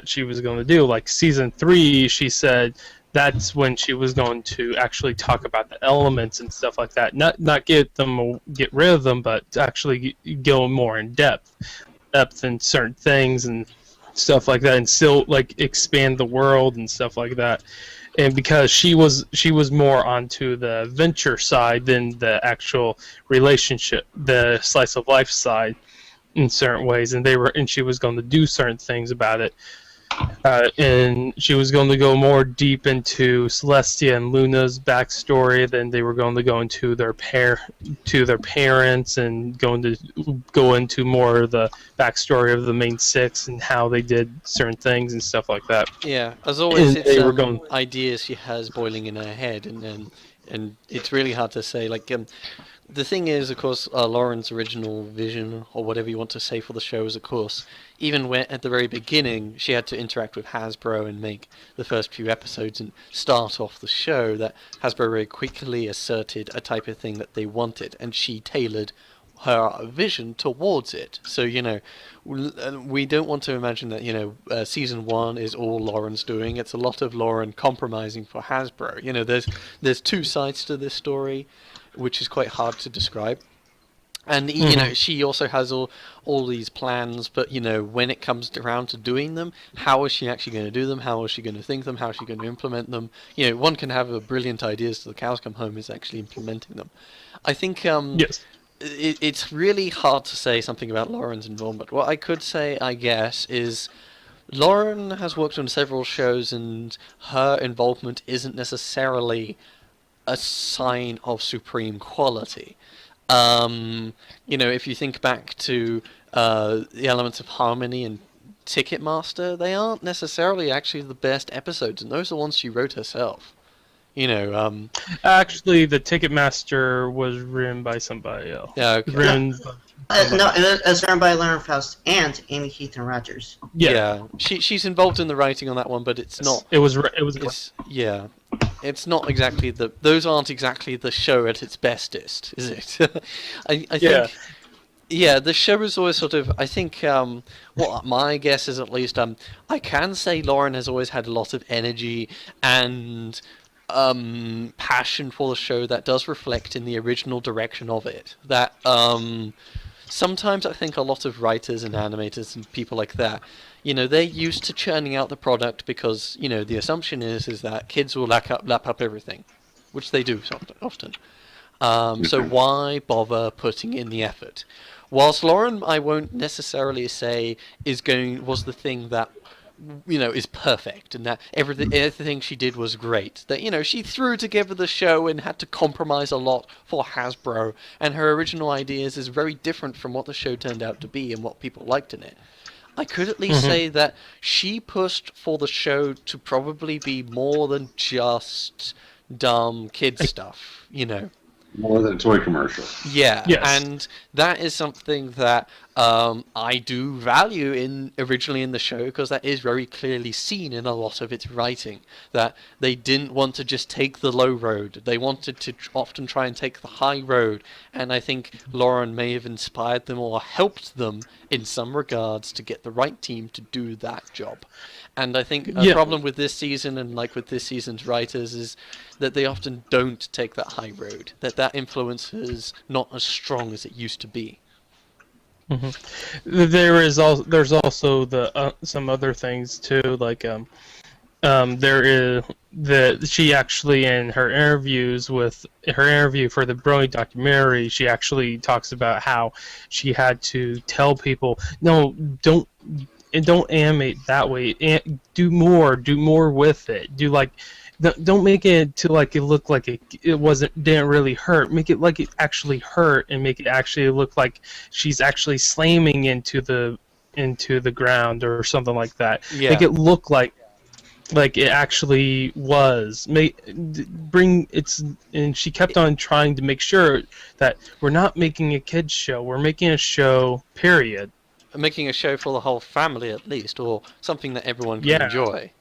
she was going to do. Like season 3, she said that's when she was going to actually talk about the elements and stuff like that. Not get rid of them, but actually go more in depth in certain things and stuff like that, and still expand the world and stuff like that. And because she was more onto the adventure side than the actual relationship, the slice of life side in certain ways, and she was going to do certain things about it. And she was going to go more deep into Celestia and Luna's backstory. Then they were going to go into their parents and going to go into more of the backstory of the main 6 and how they did certain things and stuff like that. Yeah, as always, it's ideas she has boiling in her head, and it's really hard to say. The thing is, of course, Lauren's original vision, or whatever you want to say for the show, is, of course, even when at the very beginning she had to interact with Hasbro and make the first few episodes and start off the show, that Hasbro very quickly asserted a type of thing that they wanted, and she tailored her vision towards it. So, we don't want to imagine that, season 1 is all Lauren's doing. It's a lot of Lauren compromising for Hasbro. There's 2 sides to this story, which is quite hard to describe. And, she also has all these plans, but, when it comes around to doing them, how is she actually going to do them? How is she going to think them? How is she going to implement them? One can have brilliant ideas till the cows come home, is actually implementing them. I think yes. It's really hard to say something about Lauren's involvement. What I could say, I guess, is Lauren has worked on several shows, and her involvement isn't necessarily a sign of supreme quality. If you think back to the Elements of Harmony and Ticketmaster, they aren't necessarily actually the best episodes, and those are the ones she wrote herself. You know, Actually, the Ticketmaster was written by somebody else. yeah, okay. Written No, it was written by Lauren Faust and Amy Keith and Rogers. yeah. She's involved in the writing on that one, but it's not. It was. It's not exactly those aren't exactly the show at its bestest, is it? I think. Yeah. Yeah, the show is always sort of. I think. What my guess is, at least, I can say Lauren has always had a lot of energy and passion for the show that does reflect in the original direction of it. That sometimes I think a lot of writers and animators and people like that, you know, they're used to churning out the product because, you know, the assumption is that kids will lap up everything, which they do often. So why bother putting in the effort? Whilst Lauren, I won't necessarily say was the thing that, you know, is perfect and that everything she did was great. That, you know, she threw together the show and had to compromise a lot for Hasbro, and her original ideas is very different from what the show turned out to be and what people liked in it. I could at least say that she pushed for the show to probably be more than just dumb kid stuff, you know. More than a toy commercial. Yeah, Yes. and that is something that I do value originally in the show, because that is very clearly seen in a lot of its writing. That they didn't want to just take the low road; they wanted to often try and take the high road. And I think Lauren may have inspired them or helped them in some regards to get the right team to do that job. And I think a problem with this season and like with this season's writers is that they often don't take that high road. That influence is not as strong as it used to be. There's also some other things too, like there is she actually, in her interview for the Brony documentary, she actually talks about how she had to tell people, no, don't animate that way. Do more with it. Don't make it to like it looked like didn't really hurt. Make it like it actually hurt, and make it actually look like she's actually slamming into the ground or something like that. Yeah. Make it look like it actually was. And she kept on trying to make sure that we're not making a kids show. We're making a show. Period. Making a show for the whole family, at least, or something that everyone can enjoy.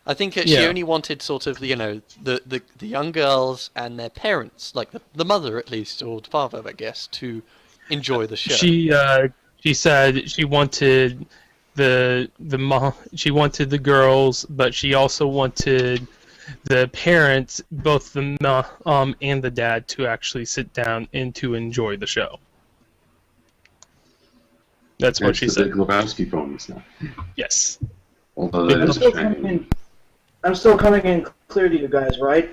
I think she only wanted sort of, you know, the young girls and their parents, like the mother at least, or the father, I guess, to enjoy the show. She said she wanted the mom, she wanted the girls, but she also wanted the parents, both the mom and the dad, to actually sit down and to enjoy the show. That's what she said. The Lebowski ponies now. Yes. Although that is a shame. I'm still coming in clear to you guys, right?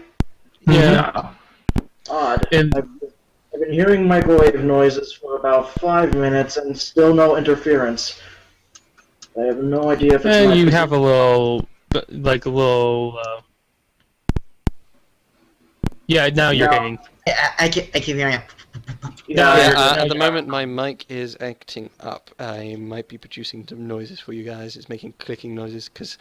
Yeah. Odd. And I've been hearing microwave noises for about 5 minutes and still no interference. I have no idea if it's you have a little, yeah, now you're getting. I keep hearing it. At the moment, my mic is acting up. I might be producing some noises for you guys. It's making clicking noises because.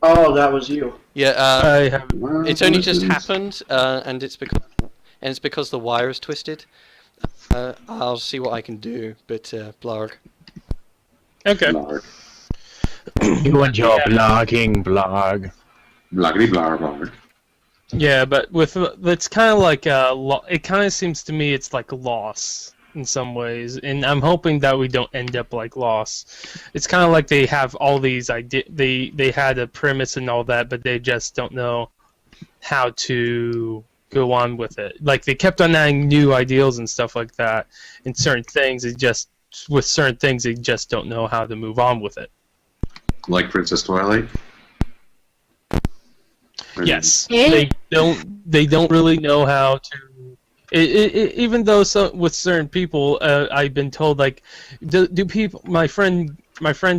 Oh, that was you. Yeah. I have. It's only just happened, and it's because the wire is twisted. I'll see what I can do, but Blaaarg. Okay. Blaaarg. You and your blogging blog. Bloggity Blaaarg. Yeah, but it's kind of like it kind of seems to me it's like a loss in some ways, and I'm hoping that we don't end up like Lost. It's kind of like they have all these they had a premise and all that, but they just don't know how to go on with it. Like they kept on adding new ideals and stuff like that, and certain things they just don't know how to move on with it. Like Princess Twilight. Yes, they don't really know how to. Even though with certain people, I've been told like, do people? My friend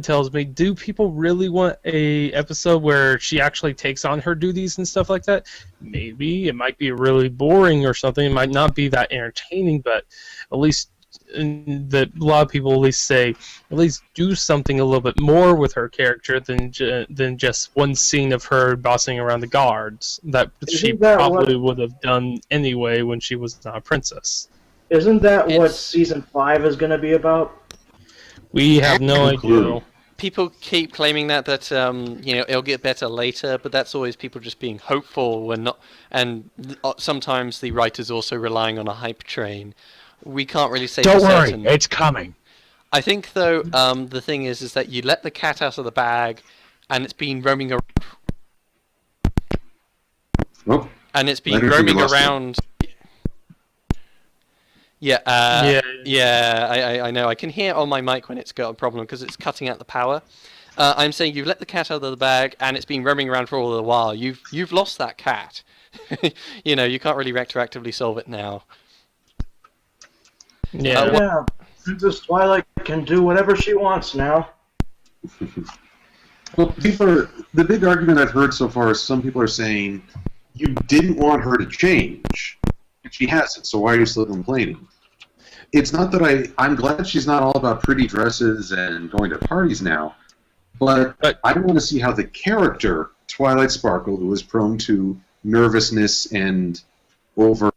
tells me, do people really want a episode where she actually takes on her duties and stuff like that? Maybe it might be really boring or something. It might not be that entertaining, but at least that a lot of people at least say, at least do something a little bit more with her character than just one scene of her bossing around the guards that she Isn't that probably what- would have done anyway when she was not a princess. Isn't that what It's- season 5 is going to be about? We have no No clue. idea. People keep claiming that it'll get better later, but that's always people just being hopeful when not. And sometimes the writers also relying on a hype train. We can't really say Don't for worry, certain. it's coming. I think though the thing is that you let the cat out of the bag, and it's been roaming around. Oh, And it's been I think we roaming lost around. Yeah, I know. I can hear on my mic when it's got a problem because it's cutting out the power. I'm saying you've let the cat out of the bag and it's been roaming around for all the while. You've lost that cat. You know, you can't really retroactively solve it now. Yeah. Yeah, Princess Twilight can do whatever she wants now. well, the big argument I've heard so far is some people are saying you didn't want her to change. She hasn't, so why are you still complaining? It's not that I'm glad she's not all about pretty dresses and going to parties now, but I want to see how the character, Twilight Sparkle, who is prone to nervousness and over...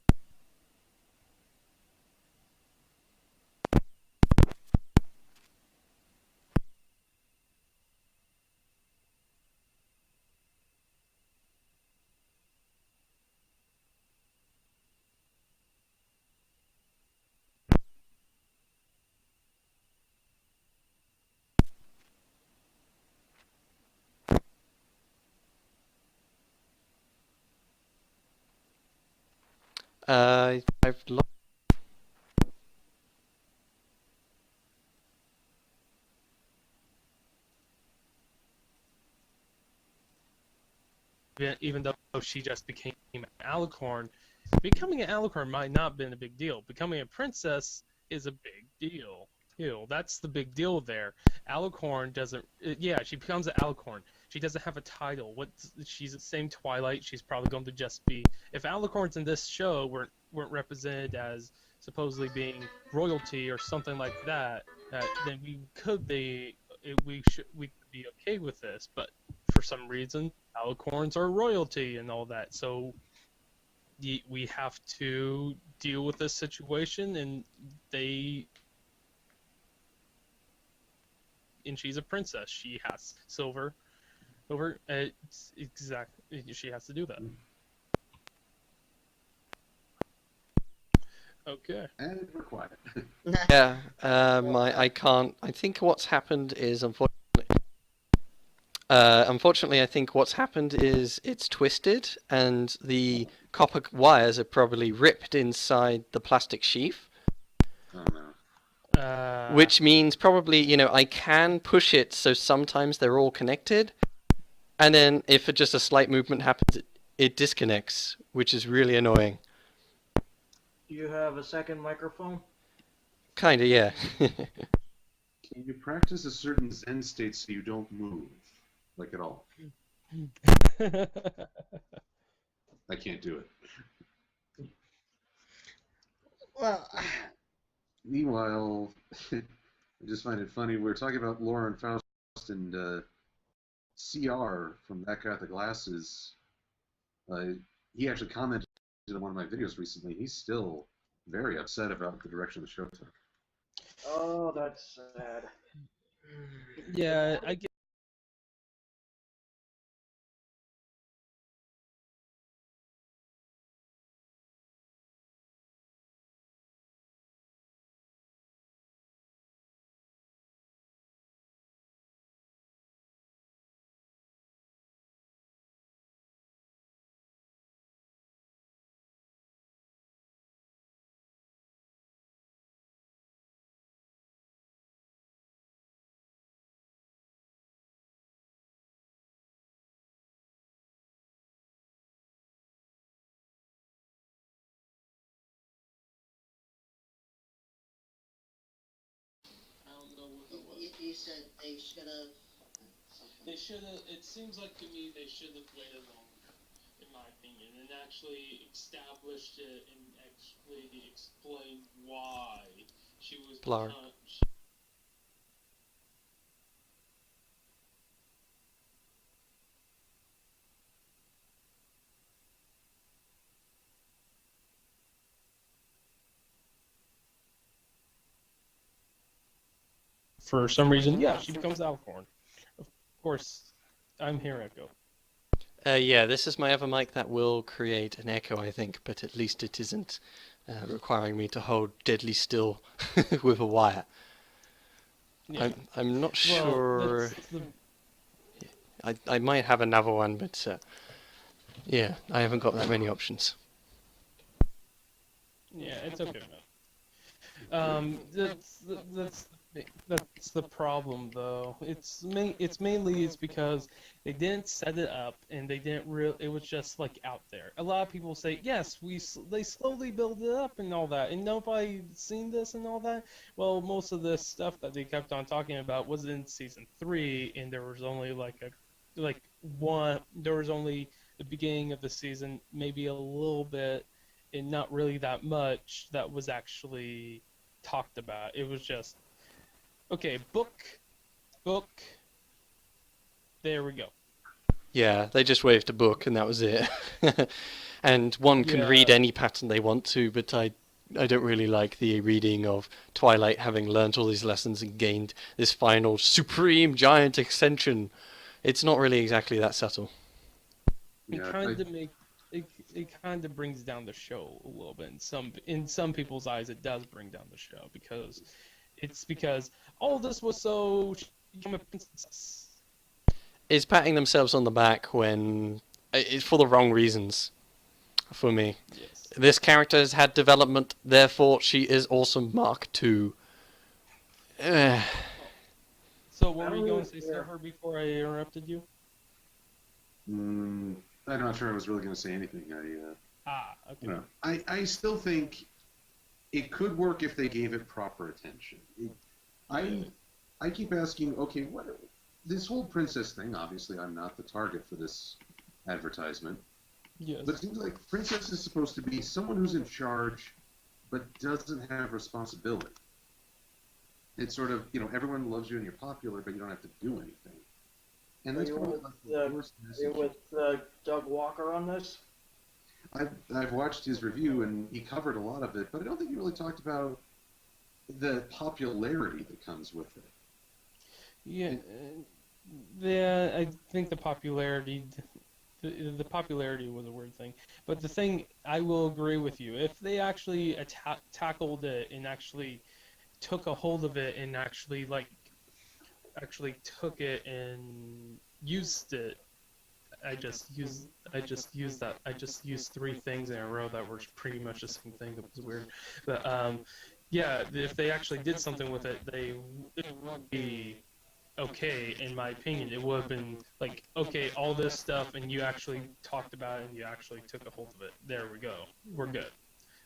I've lost. Even though she just became an alicorn, becoming an alicorn might not have been a big deal. Becoming a princess is a big deal. That's the big deal there. Alicorn doesn't. Yeah, she becomes an alicorn. She doesn't have a title. She's the same Twilight. She's probably going to just be. If alicorns in this show weren't represented as supposedly being royalty or something like that, then we could be. We could be okay with this. But for some reason, alicorns are royalty and all that. So we have to deal with this situation, and she's a princess. She has silver. Exactly. She has to do that. Okay. And we're quiet. Yeah, I can't. I think what's happened is unfortunately, I think what's happened is it's twisted, and the copper wires are probably ripped inside the plastic sheath. Oh no. Which means probably, I can push it so sometimes they're all connected, and then if just a slight movement happens, it disconnects, which is really annoying. Do you have a second microphone? Kinda, yeah. Can you practice a certain Zen state so you don't move? Like at all? I can't do it. Well, Meanwhile, I just find it funny. We were talking about Lauren Faust and CR from That Guy with the Glasses. He actually commented on one of my videos recently. He's still very upset about the direction the show took. Oh, that's sad. Yeah, I get. I don't know what it was. you said they should have. They should have. It seems like to me they should have waited longer, in my opinion, and actually established it and actually explained why Blaaarg. For some reason, yeah, she becomes Alcorn. Of course, I'm here, Echo. Yeah, this is my other mic that will create an echo, I think, but at least it isn't requiring me to hold deadly still with a wire. Yeah. I'm not Well, sure. that's the... I might have another one, but yeah, I haven't got that many options. Yeah, it's okay, man. That's the problem, though. It's mainly because they didn't set it up and they didn't real. It was just like out there. A lot of people say yes, they slowly build it up and all that, and nobody seen this and all that. Well, most of this stuff that they kept on talking about was in season 3, and there was only there was only the beginning of the season, maybe a little bit, and not really that much that was actually talked about. It was just, okay, book, there we go. Yeah, they just waved a book and that was it. And one can read any pattern they want to, but I don't really like the reading of Twilight having learnt all these lessons and gained this final supreme giant ascension. It's not really exactly that subtle. It kind of brings down the show a little bit. In some people's eyes, it does bring down the show because all this was so she became a princess. Is patting themselves on the back when it's for the wrong reasons for me. Yes. This character has had development, therefore she is awesome. Mark II. So what were you going to say, Silver, before I interrupted you? I'm not sure I was really going to say anything. Okay. No. I still think it could work if they gave it proper attention. I keep asking, okay, what this whole princess thing? Obviously, I'm not the target for this advertisement. Yes. But it seems like princess is supposed to be someone who's in charge, but doesn't have responsibility. It's sort of, everyone loves you and you're popular, but you don't have to do anything. And that's probably the worst message. Are you with Doug Walker on this? I've watched his review, and he covered a lot of it, but I don't think he really talked about the popularity that comes with it. Yeah, I think the popularity was a weird thing. But the thing, I will agree with you. If they actually tackled it and actually took a hold of it and actually took it and used it, I just used 3 things in a row that were pretty much the same thing. That was weird. But yeah, if they actually did something with it, it would be okay, in my opinion. It would have been like, okay, all this stuff, and you actually talked about it, and you actually took a hold of it. There we go. We're good.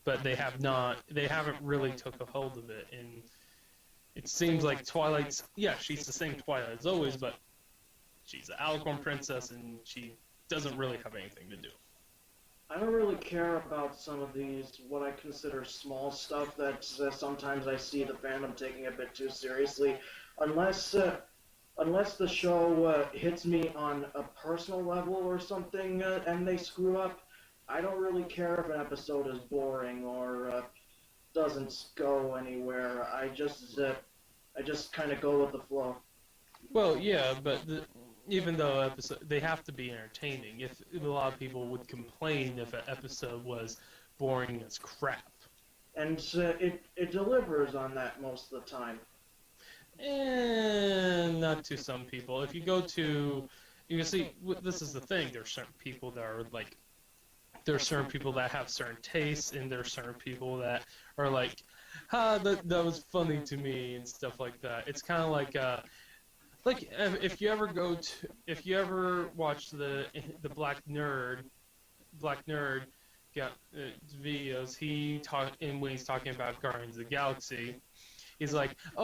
But they haven't really took a hold of it, and it seems like Twilight's, she's the same Twilight as always, but she's an Alicorn princess, and she doesn't really have anything to do. I don't really care about some of these, what I consider small stuff that sometimes I see the fandom taking a bit too seriously, unless the show hits me on a personal level or something, and they screw up. I don't really care if an episode is boring or doesn't go anywhere. I just kind of go with the flow. Well, yeah, but even though they have to be entertaining. If a lot of people would complain if an episode was boring as crap. And it delivers on that most of the time. And not to some people. If you go to, you can see, this is the thing. There's certain people that are like, there's certain people that have certain tastes, and there's certain people that are like, that was funny to me and stuff like that. It's kind of like if you ever watch the Black Nerd videos, when he's talking about Guardians of the Galaxy, he's like, he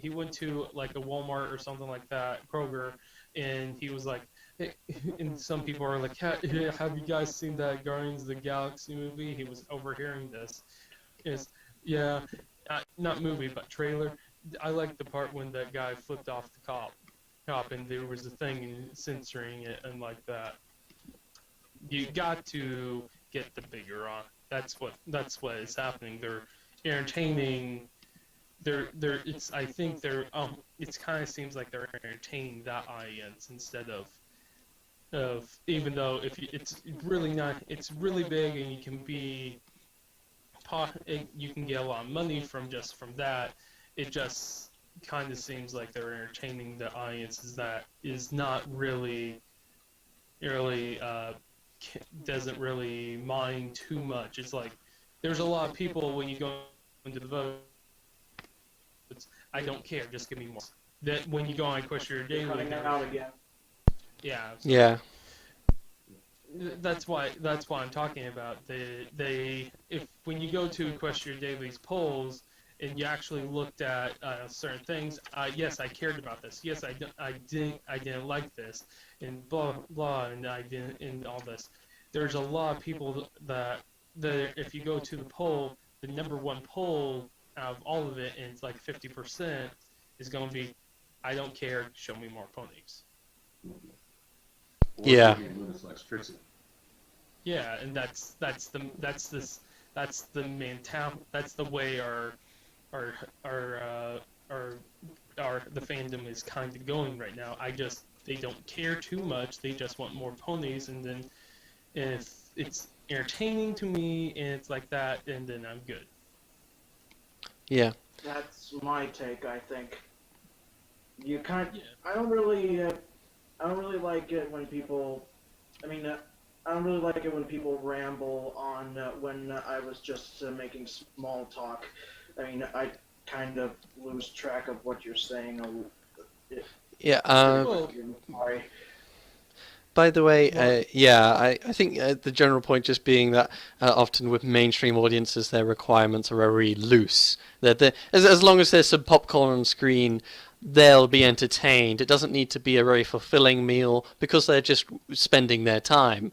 went to like a Walmart or something like that, Kroger, and he was like, and some people are like, have you guys seen that Guardians of the Galaxy movie? He was overhearing this. Is yeah, not movie but trailer. I like the part when that guy flipped off the cop, and there was a thing in censoring it and like that. You got to get the bigger on. That's what is happening. They're entertaining. It's I think they're it's kind of seems like they're entertaining that audience instead of even though it's really not, it's really big and you can be you can get a lot of money from that. It just kind of seems like they're entertaining the audiences that is not really doesn't really mind too much. It's like there's a lot of people when you go into the vote. I don't care. Just give me more. That when you go on Question Daily, Cutting out again. yeah. So Yeah. that's why I'm talking about. If when you go to Question Daily's polls and you actually looked at certain things, yes, I cared about this. Yes, I didn't like this, and blah blah, and I didn't, and all this. There's a lot of people that if you go to the poll, the number one poll out of all of it, and it's like 50%, is going to be, I don't care, show me more ponies. Yeah. Yeah, and that's the way the fandom is kind of going right now. They don't care too much. They just want more ponies, and then if it's entertaining to me and it's like that, and then I'm good. Yeah. That's my take. I think I don't really like it when people. I mean, I don't really like it when people ramble on when I was just making small talk. I mean, I kind of lose track of what you're saying. Yeah. Sorry. By the way, I think the general point just being that often with mainstream audiences, their requirements are very loose. That as long as there's some popcorn on screen, they'll be entertained. It doesn't need to be a very fulfilling meal because they're just spending their time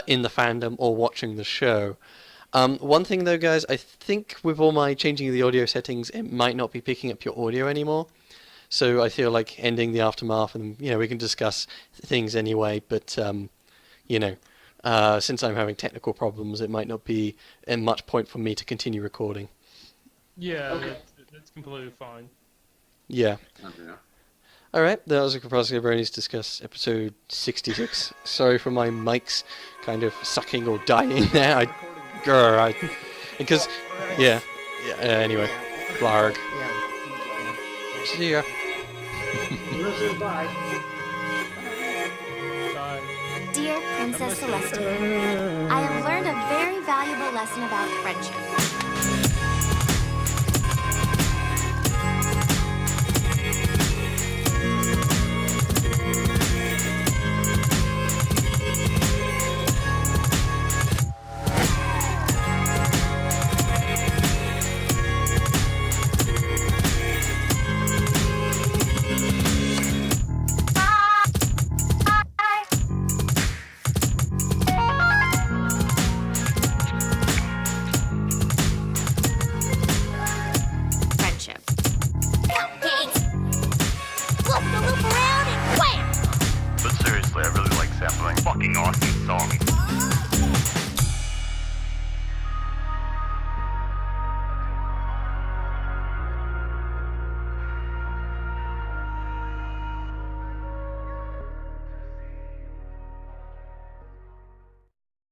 in the fandom or watching the show. One thing though, guys, I think with all my changing of the audio settings, it might not be picking up your audio anymore. So I feel like ending the aftermath, and we can discuss things anyway. But since I'm having technical problems, it might not be much point for me to continue recording. Yeah, Okay. that's completely fine. Yeah. Okay. All right, that was a Capacity Bronies discuss episode 66. Sorry for my mics kind of sucking or dying there. Anyway, Blaaarg. Yeah. See ya. Bye. Bye. Dear Princess Celestia, I have learned a very valuable lesson about friendship.